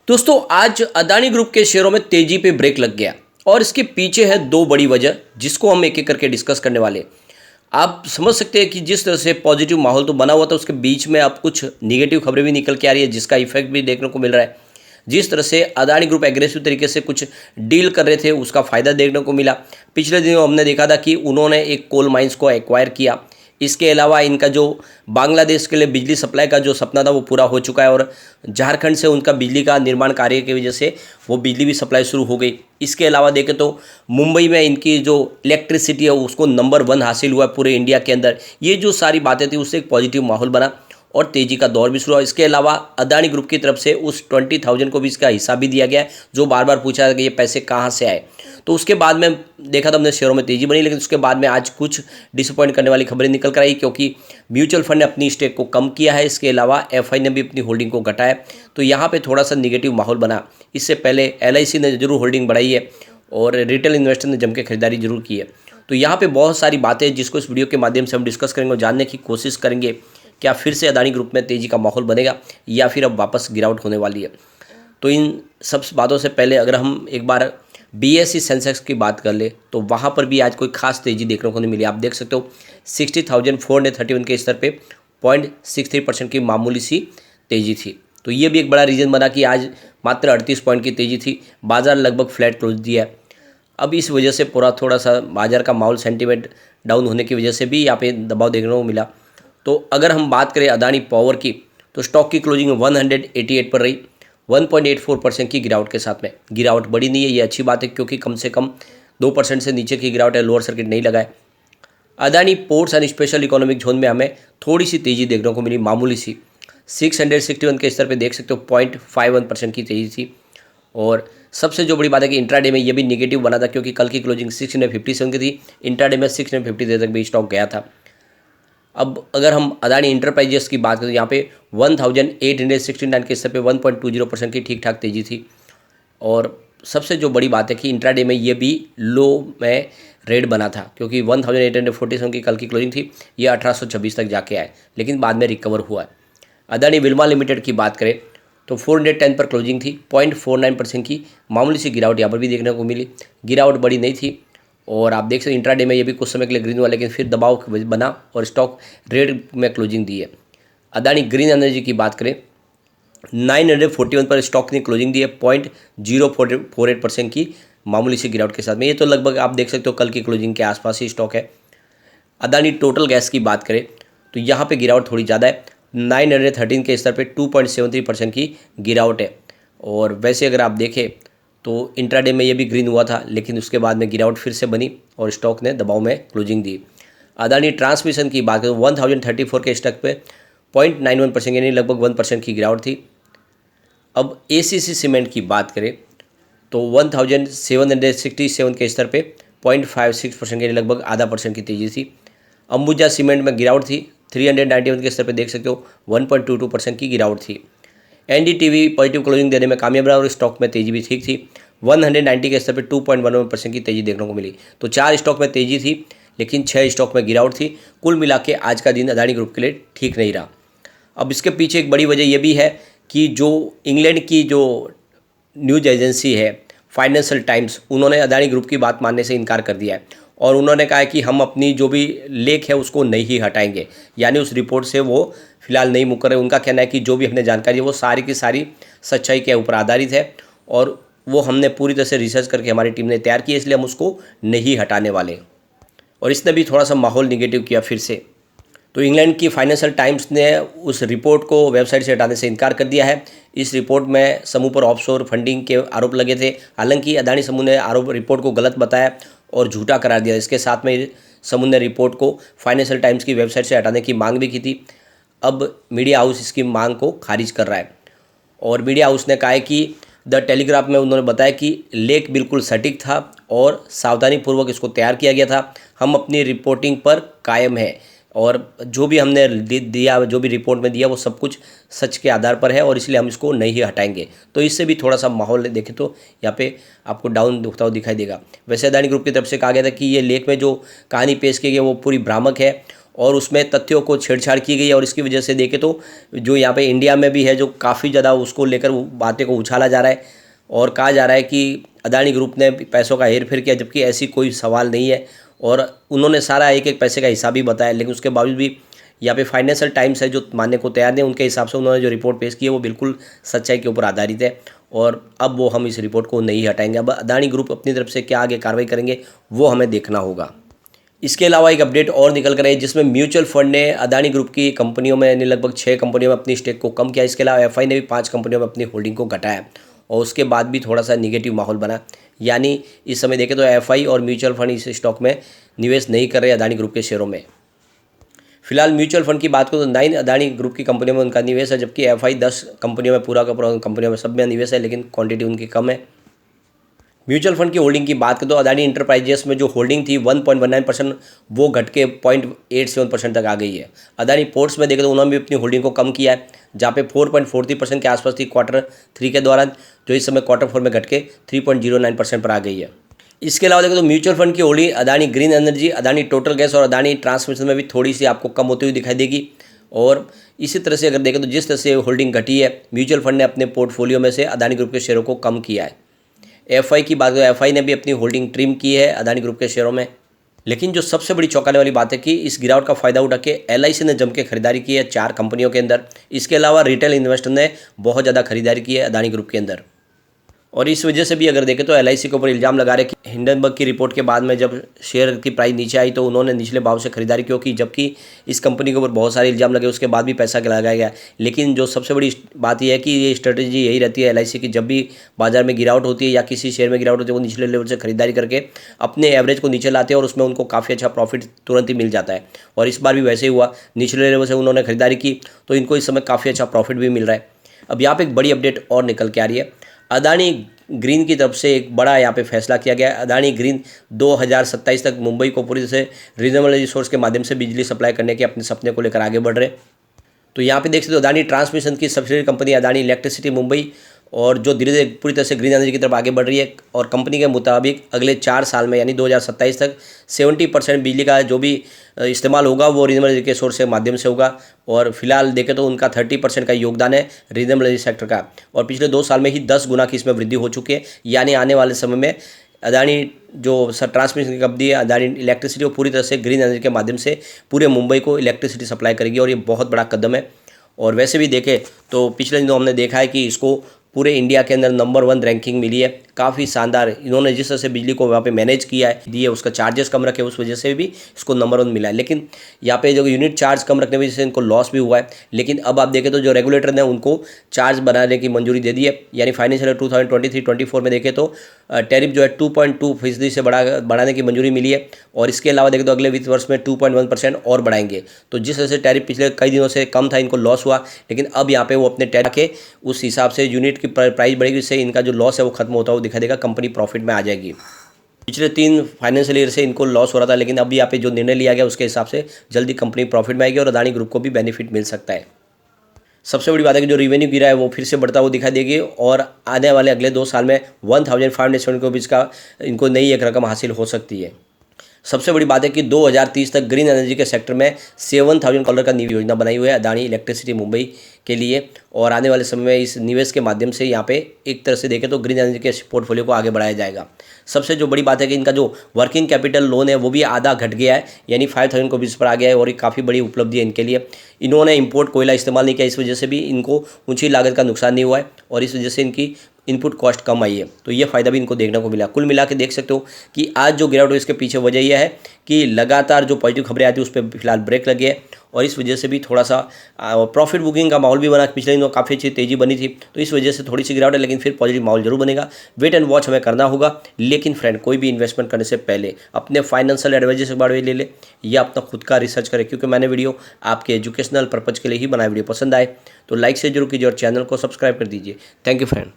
दोस्तों आज अदानी ग्रुप के शेयरों में तेजी पे ब्रेक लग गया और इसके पीछे है दो बड़ी वजह जिसको हम एक एक करके डिस्कस करने वाले हैं। आप समझ सकते हैं कि जिस तरह से पॉजिटिव माहौल तो बना हुआ था उसके बीच में अब कुछ निगेटिव खबरें भी निकल के आ रही है जिसका इफेक्ट भी देखने को मिल रहा है। जिस तरह से अदानी ग्रुप एग्रेसिव तरीके से कुछ डील कर रहे थे उसका फ़ायदा देखने को मिला। पिछले दिनों हमने देखा था कि उन्होंने एक कोल माइंस को एक्वायर किया। इसके अलावा इनका जो बांग्लादेश के लिए बिजली सप्लाई का जो सपना था वो पूरा हो चुका है और झारखंड से उनका बिजली का निर्माण कार्य की वजह से वो बिजली भी सप्लाई शुरू हो गई। इसके अलावा देखें तो मुंबई में इनकी जो इलेक्ट्रिसिटी है उसको नंबर 1 हासिल हुआ है पूरे इंडिया के अंदर। ये जो सारी बातें थी उससे एक पॉजिटिव माहौल बना और तेज़ी का दौर भी शुरू हुआ। इसके अलावा अदानी ग्रुप की तरफ से उस 20,000 को भी इसका हिस्सा भी दिया गया है जो बार बार पूछा था कि ये पैसे कहाँ से आए। तो उसके बाद में देखा था हमने शेयरों में तेज़ी बनी, लेकिन उसके बाद में आज कुछ डिसअपॉइंट करने वाली खबरें निकल कर आई क्योंकि म्यूचुअल फंड ने अपनी स्टेक को कम किया है। इसके अलावा एफआई ने भी अपनी होल्डिंग को घटाया, तो यहाँ पे थोड़ा सा निगेटिव माहौल बना। इससे पहले एलआईसी ने जरूर होल्डिंग बढ़ाई है और रिटेल इन्वेस्टर ने जम के खरीदारी जरूर की है। तो यहाँ पे बहुत सारी बातें जिसको इस वीडियो के माध्यम से हम डिस्कस करेंगे और जानने की कोशिश करेंगे क्या फिर से अदानी ग्रुप में तेज़ी का माहौल बनेगा या फिर अब वापस गिरावट होने वाली है। तो इन सब बातों से पहले अगर हम एक बार बीएसई सेंसेक्स की बात कर ले तो वहाँ पर भी आज कोई खास तेज़ी देखने को नहीं मिली। आप देख सकते हो 60,431 के स्तर पे 0.63% की मामूली सी तेज़ी थी। तो ये भी एक बड़ा रीज़न बना कि आज मात्र 38 पॉइंट की तेज़ी थी। बाजार लगभग फ्लैट क्लोज दिया है। अब इस वजह से पूरा थोड़ा सा बाजार का माहौल सेंटीमेंट डाउन होने की वजह से भी यहाँ पे दबाव देखने को मिला। तो अगर हम बात करें अदानी पावर की तो स्टॉक की क्लोजिंग 188 पर रही। 1.84% की गिरावट के साथ में गिरावट बड़ी नहीं है, ये अच्छी बात है क्योंकि कम से कम 2% से नीचे की गिरावट है। लोअर सर्किट नहीं लगा है। Adani ports and special economic zone में हमें थोड़ी सी तेज़ी देखने को मिली, मामूली सी। 661 के स्तर पे देख सकते हो 0.51% की तेज़ी थी। और सबसे जो बड़ी बात है कि इंट्राडे में ये भी निगेटिव बना था क्योंकि कल की क्लोजिंग 657 की थी, इंट्राडे में 650 तक भी स्टॉक गया था। अब अगर हम अदानी इंटरप्राइजेस की बात करें तो यहाँ पे 1869 के स्तर पे 1.20% की ठीक ठाक तेज़ी थी। और सबसे जो बड़ी बात है कि इंट्राडे में ये भी लो में रेड बना था क्योंकि 1847 की कल की क्लोजिंग थी, ये 1826 तक जाके आए लेकिन बाद में रिकवर हुआ है। अदानी विल्मा लिमिटेड की बात करें तो 410 पर क्लोजिंग थी। 0.49% की मामूली सी गिरावट यहाँ पर भी देखने को मिली। गिरावट बड़ी नहीं थी और आप देख सकते इंट्राडे में ये भी कुछ समय के लिए ग्रीन हुआ लेकिन फिर दबाव बना और स्टॉक रेड में क्लोजिंग दी है। अदानी ग्रीन एनर्जी की बात करें 941 पर स्टॉक ने क्लोजिंग दी है 0.048% की मामूली सी गिरावट के साथ में। ये तो लगभग आप देख सकते हो कल की क्लोजिंग के आसपास ही स्टॉक है। अदानी टोटल गैस की बात करें तो यहाँ पे गिरावट थोड़ी ज़्यादा है। 913 के स्तर पे 2.73% की गिरावट है। और वैसे अगर आप देखें तो इंट्राडे में ये भी ग्रीन हुआ था लेकिन उसके बाद में गिरावट फिर से बनी और स्टॉक ने दबाव में क्लोजिंग दी। अदानी ट्रांसमिशन की बात करें 1034 के स्टॉक पे 0.91% यानी लगभग 1% की गिरावट थी। अब एसीसी सीमेंट की बात करें तो 1767 के स्तर पे 0.56% यानी लगभग आधा % की तेज़ी थी। अंबुजा सीमेंट में गिरावट थी 391 के स्तर पे देख सकते हो 1.22% की गिरावट थी। एनडीटीवी पॉजिटिव क्लोजिंग देने में कामयाब रहा और स्टॉक में तेज़ी भी ठीक थी। 190 के स्तर पे 2.11% की तेज़ी देखने को मिली। तो 4 स्टॉक में तेज़ी थी लेकिन 6 स्टॉक में गिरावट थी। कुल मिला के आज का दिन अदानी ग्रुप के लिए ठीक नहीं रहा। अब इसके पीछे एक बड़ी वजह यह भी है कि जो इंग्लैंड की जो न्यूज़ एजेंसी है फाइनेंशियल टाइम्स, उन्होंने अदानी ग्रुप की बात मानने से इनकार कर दिया है और उन्होंने कहा है कि हम अपनी जो भी लेख है उसको नहीं हटाएंगे, यानी उस रिपोर्ट से वो फिलहाल नहीं मुकर रहे। उनका कहना है कि जो भी हमने जानकारी है वो सारी की सारी सच्चाई के ऊपर आधारित है और वो हमने पूरी तरह से रिसर्च करके हमारी टीम ने तैयार की है, इसलिए हम उसको नहीं हटाने वाले। और इसने भी थोड़ा सा माहौल निगेटिव किया फिर से। तो इंग्लैंड की फाइनेंशियल टाइम्स ने उस रिपोर्ट को वेबसाइट से हटाने से इनकार कर दिया है। इस रिपोर्ट में समूह पर ऑफशोर फंडिंग के आरोप लगे थे। हालांकि अदानी समूह ने रिपोर्ट को गलत बताया और झूठा करार दिया। इसके साथ में समूह ने रिपोर्ट को फाइनेंशियल टाइम्स की वेबसाइट से हटाने की मांग भी की थी। अब मीडिया हाउस इसकी मांग को खारिज कर रहा है और मीडिया हाउस ने कहा है कि द टेलीग्राफ में उन्होंने बताया कि लेख बिल्कुल सटीक था और सावधानीपूर्वक इसको तैयार किया गया था। हम अपनी रिपोर्टिंग पर कायम है और जो भी हमने दिया, जो भी रिपोर्ट में दिया वो सब कुछ सच के आधार पर है और इसलिए हम इसको नहीं हटाएंगे। तो इससे भी थोड़ा सा माहौल देखें तो यहाँ पे आपको डाउन होता हुआ दिखाई देगा। वैसे अदानी ग्रुप की तरफ से कहा गया था कि ये लेख में जो कहानी पेश की गई है वो पूरी भ्रामक है और उसमें तथ्यों को छेड़छाड़ की गई है और इसकी वजह से देखें तो जो यहाँ पे इंडिया में भी है जो काफ़ी ज़्यादा उसको लेकर बातें को उछाला जा रहा है और कहा जा रहा है कि अदानी ग्रुप ने पैसों का हेरफेर किया, जबकि ऐसी कोई सवाल नहीं है और उन्होंने सारा एक एक पैसे का हिसाब भी बताया। लेकिन उसके बावजूद भी यहाँ पे फाइनेंशियल टाइम्स है जो मानने को तैयार नहीं, उनके हिसाब से उन्होंने जो रिपोर्ट पेश की है वो बिल्कुल सच्चाई के ऊपर आधारित है और अब वो हम इस रिपोर्ट को नहीं हटाएंगे। अब अदानी ग्रुप अपनी तरफ से क्या आगे कार्रवाई करेंगे वो हमें देखना होगा। इसके अलावा एक अपडेट और निकल कर आई जिसमें म्यूचुअल फंड ने अदानी ग्रुप की कंपनियों में यानी लगभग 6 कंपनियों में अपनी स्टेक को कम किया। इसके अलावा एफआई ने भी 5 कंपनियों में अपनी होल्डिंग को घटाया और उसके बाद भी थोड़ा सा निगेटिव माहौल बना। यानी इस समय देखें तो एफआई और म्यूचुअल फंड इस स्टॉक में निवेश नहीं कर रहे अदानी ग्रुप के शेयरों में। फिलहाल म्यूचुअल फंड की बात करूँ तो 9 अदानी ग्रुप की कंपनियों में उनका निवेश है, जबकि एफआई 10 कंपनियों में पूरा का पूरा कंपनियों में सब में निवेश है, लेकिन क्वांटिटी उनकी कम है। म्यूचुअल फंड की होल्डिंग की बात करें तो अदानी इंटरप्राइजेस में जो होल्डिंग थी 1.19% वो घट के 0.87% तक आ गई है। अदानी पोर्ट्स में देखें तो उन्होंने भी अपनी होल्डिंग को कम किया है, जहाँ पे 4.43% के आसपास थी Q3 के दौरान, जो इस समय Q4 में घट के 3.09% पर आ गई है। इसके अलावा देखें तो म्यूचुअल फंड की holding Adani green energy, Adani total gas और अदानी ट्रांसमिशन में भी थोड़ी सी आपको कम होती हुई दिखाई देगी। और इसी तरह से अगर देखें तो जिस तरह से होल्डिंग घटी है, म्यूचुअल फंड ने अपने पोर्टफोलियो में से अदानी ग्रुप के शेयरों को कम किया है। एफआई की बात करें, एफआई ने भी अपनी होल्डिंग ट्रिम की है अदानी ग्रुप के शेयरों में। लेकिन जो सबसे बड़ी चौंकाने वाली बात है कि इस गिरावट का फायदा उठा के एलआईसी ने जम के खरीदारी की है 4 कंपनियों के अंदर। इसके अलावा रिटेल इन्वेस्टर ने बहुत ज़्यादा खरीदारी की है अदानी ग्रुप के अंदर। और इस वजह से भी अगर देखें तो एलआईसी के ऊपर इल्ज़ाम लगा रहे कि हिंडनबर्ग की रिपोर्ट के बाद में जब शेयर की प्राइस नीचे आई तो उन्होंने निचले भाव से खरीदारी क्यों की, जबकि इस कंपनी के ऊपर बहुत सारे इल्ज़ाम लगे उसके बाद भी पैसा लगाया गया। लेकिन जो सबसे बड़ी बात यह है कि ये स्ट्रेटजी यही रहती है एलआईसी की, जब भी बाजार में गिरावट होती है या किसी शेयर में गिरावट होती है वो निचले लेवल से खरीदारी करके अपने एवरेज को नीचे लाते हैं और उसमें उनको काफ़ी अच्छा प्रॉफिट तुरंत ही मिल जाता है। और इस बार भी वैसे ही हुआ, निचले लेवल से उन्होंने खरीदारी की तो इनको इस समय काफ़ी अच्छा प्रॉफिट भी मिल रहा है। अब यहाँ पर एक बड़ी अपडेट और निकल के आ रही है, अदानी ग्रीन की तरफ से एक बड़ा यहाँ पे फैसला किया गया है। अदानी ग्रीन 2027 तक मुंबई को पूरी तरह से रिन्यूएबल रिसोर्स के माध्यम से बिजली सप्लाई करने के अपने सपने को लेकर आगे बढ़ रहे हैं। तो यहाँ पे देख सकते हो अदानी ट्रांसमिशन की subsidiary company Adani electricity Mumbai और जो धीरे धीरे पूरी तरह से ग्रीन एनर्जी की तरफ आगे बढ़ रही है। और कंपनी के मुताबिक अगले 4 साल में यानी 2027 तक 70% बिजली का जो भी इस्तेमाल होगा वो रिन्यूएबल एनर्जी के सोर्स के माध्यम से होगा। और फिलहाल देखें तो उनका 30% का योगदान है रिन्यूएबल एनर्जी सेक्टर का और पिछले 2 साल में ही 10 गुना की इसमें वृद्धि हो चुकी है। यानी आने वाले समय में अदानी जो ट्रांसमिशन की कंपनी है अदानी इलेक्ट्रिसिटी वो पूरी तरह से ग्रीन एनर्जी के माध्यम से पूरे मुंबई को इलेक्ट्रिसिटी सप्लाई करेगी और ये बहुत बड़ा कदम है। और वैसे भी देखें तो पिछले दिनों हमने देखा है कि इसको पूरे इंडिया के अंदर नंबर 1 रैंकिंग मिली है। काफ़ी शानदार इन्होंने जिस तरह से बिजली को वहाँ पे मैनेज किया है, दिए उसका चार्जेस कम रखे, उस वजह से भी इसको नंबर 1 मिला है। लेकिन यहाँ पे जो यूनिट चार्ज कम रखने की वजह से इनको लॉस भी हुआ है। लेकिन अब आप देखें तो जो रेगुलेटर ने उनको चार्ज बढ़ाने की मंजूरी दे दी है, यानी फाइनेंशियल 2023-24 में देखें तो टैरिफ जो है 2.2% से बढ़ाने की मंजूरी मिली है। और इसके अलावा देखें तो अगले वित्त वर्ष में 2.1% और बढ़ाएंगे। तो जिस तरह से टैरिफ पिछले कई दिनों से कम था, इनको लॉस हुआ, लेकिन अब यहाँ पे वो अपने टैरिफ के उस हिसाब से यूनिट की प्राइस बढ़ेगी, इससे इनका जो लॉस है वो खत्म होता हुआ दिखाई देगा, कंपनी प्रॉफिट में आ जाएगी। पिछले 3 फाइनेंशियल ईयर से इनको लॉस हो रहा था, लेकिन अब यहाँ पे जो निर्णय लिया गया उसके हिसाब से जल्दी कंपनी प्रॉफिट में आएगी और अदानी ग्रुप को भी बेनिफिट मिल सकता है। सबसे बड़ी बात है कि जो रेवेन्यू गिरा है वो फिर से बढ़ता हुआ दिखाई देगी और आने वाले अगले 2 साल में 1570 के बीच का इनको नई एक रकम हासिल हो सकती है। सबसे बड़ी बात है कि 2030 तक ग्रीन एनर्जी के सेक्टर में 7000 करोड़ का निवेश योजना बनाई हुई है अदानी इलेक्ट्रिसिटी मुंबई के लिए। और आने वाले समय में इस निवेश के माध्यम से यहाँ पे एक तरह से देखें तो ग्रीन एनर्जी के पोर्टफोलियो को आगे बढ़ाया जाएगा। सबसे जो बड़ी बात है कि इनका जो वर्किंग कैपिटल लोन है वो भी आधा घट गया है, यानी 5000 करोड़ पर आ गया है और ये काफ़ी बड़ी उपलब्धि है इनके लिए। इन्होंने इंपोर्ट कोयला इस्तेमाल नहीं किया, इस वजह से भी इनको ऊंची लागत का नुकसान नहीं हुआ है और इस वजह से इनकी इनपुट कॉस्ट कम आई है। तो ये फ़ायदा भी इनको देखने को मिला। कुल मिला के देख सकते हो कि आज जो गिरावट है इसके पीछे वजह यह है कि लगातार जो पॉजिटिव खबरें आती है उस पर फिलहाल ब्रेक लगी है और इस वजह से भी थोड़ा सा प्रॉफिट बुकिंग का माहौल भी बना। पिछले दिनों काफ़ी अच्छी तेज़ी बनी थी, तो इस वजह से थोड़ी सी गिरावट है, लेकिन फिर पॉजिटिव माहौल जरूर बनेगा। वेट एंड वॉच हमें करना होगा। लेकिन फ्रेंड, कोई भी इन्वेस्टमेंट करने से पहले अपने फाइनेंशियल एडवाइजर से बारे में ले ले या अपना खुद का रिसर्च करें, क्योंकि मैंने वीडियो आपके एजुकेशनल पर्पज़ के लिए ही बनाया। वीडियो पसंद आए तो लाइक से जरूर कीजिए और चैनल को सब्सक्राइब कर दीजिए। Thank you friend.